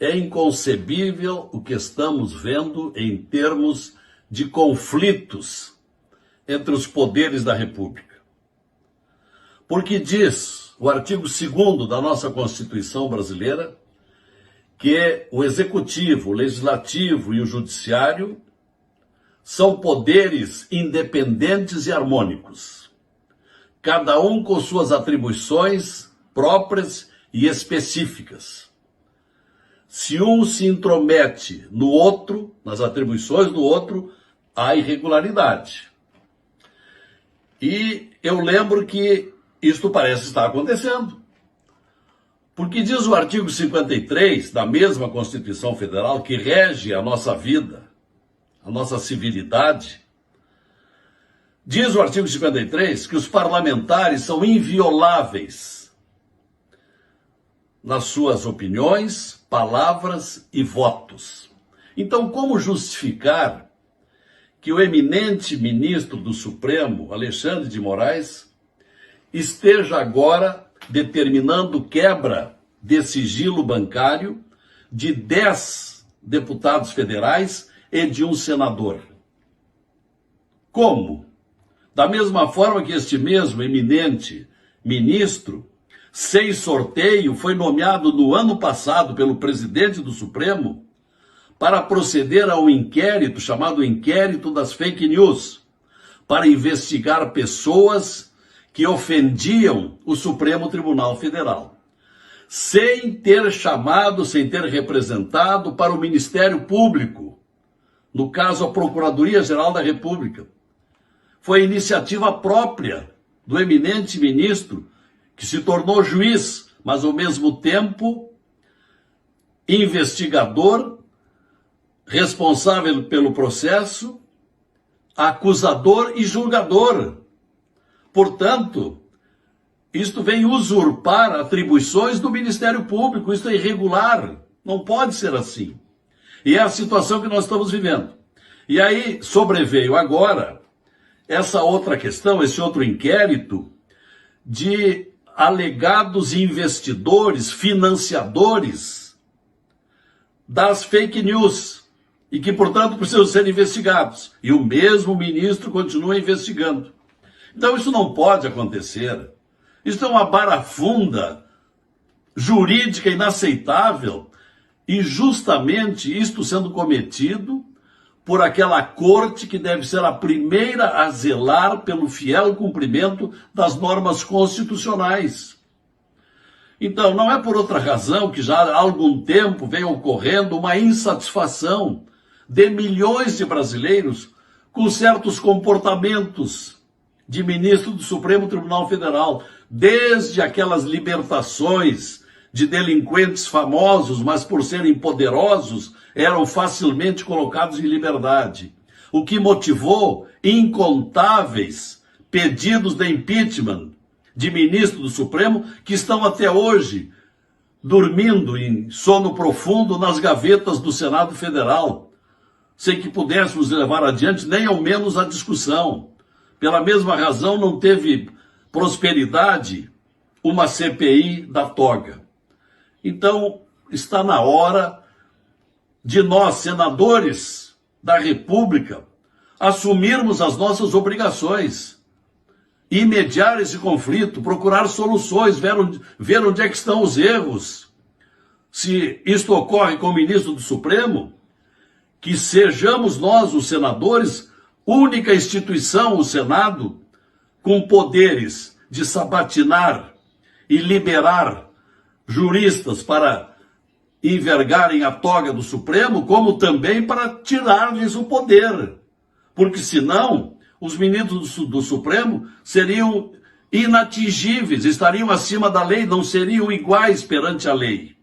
É inconcebível o que estamos vendo em termos de conflitos entre os poderes da República. Porque diz o artigo 2º da nossa Constituição brasileira que o Executivo, o Legislativo e o Judiciário são poderes independentes e harmônicos, cada um com suas atribuições próprias e específicas. Se um se intromete no outro, nas atribuições do outro, há irregularidade. E eu lembro que isto parece estar acontecendo. Porque diz o artigo 53 da mesma Constituição Federal, que rege a nossa vida, a nossa civilidade, diz o artigo 53 que os parlamentares são invioláveis nas suas opiniões, palavras e votos. Então, como justificar que o eminente ministro do Supremo, Alexandre de Moraes, esteja agora determinando quebra de sigilo bancário de 10 deputados federais e de um senador? Como? Da mesma forma que este mesmo eminente ministro, sem sorteio, foi nomeado no ano passado pelo presidente do Supremo para proceder a um inquérito chamado Inquérito das Fake News, para investigar pessoas que ofendiam o Supremo Tribunal Federal, sem ter chamado, sem ter representado para o Ministério Público, no caso a Procuradoria-Geral da República. Foi iniciativa própria do eminente ministro, que se tornou juiz, mas ao mesmo tempo investigador, responsável pelo processo, acusador e julgador. Portanto, isto vem usurpar atribuições do Ministério Público. Isto é irregular, não pode ser assim. E é a situação que nós estamos vivendo. E aí sobreveio agora essa outra questão, esse outro inquérito de alegados investidores, financiadores das fake news e que, portanto, precisam ser investigados. E o mesmo ministro continua investigando. Então isso não pode acontecer. Isso é uma barafunda jurídica inaceitável e justamente isto sendo cometido por aquela corte que deve ser a primeira a zelar pelo fiel cumprimento das normas constitucionais. Então, não é por outra razão que já há algum tempo vem ocorrendo uma insatisfação de milhões de brasileiros com certos comportamentos de ministro do Supremo Tribunal Federal, desde aquelas libertações de delinquentes famosos, mas por serem poderosos, eram facilmente colocados em liberdade, o que motivou incontáveis pedidos de impeachment de ministro do Supremo que estão até hoje dormindo em sono profundo nas gavetas do Senado Federal, sem que pudéssemos levar adiante nem ao menos a discussão. Pela mesma razão, não teve prosperidade uma CPI da toga. Então, está na hora de nós, senadores da República, assumirmos as nossas obrigações e mediar esse conflito, procurar soluções, ver onde é que estão os erros. Se isto ocorre com o ministro do Supremo, que sejamos nós, os senadores, única instituição, o Senado, com poderes de sabatinar e liberar juristas para envergarem a toga do Supremo, como também para tirar-lhes o poder. Porque senão, os ministros do Supremo seriam inatingíveis, estariam acima da lei, não seriam iguais perante a lei.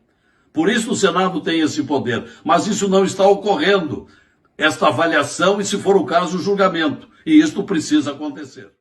Por isso o Senado tem esse poder. Mas isso não está ocorrendo. Esta avaliação e, se for o caso, o julgamento. E isto precisa acontecer.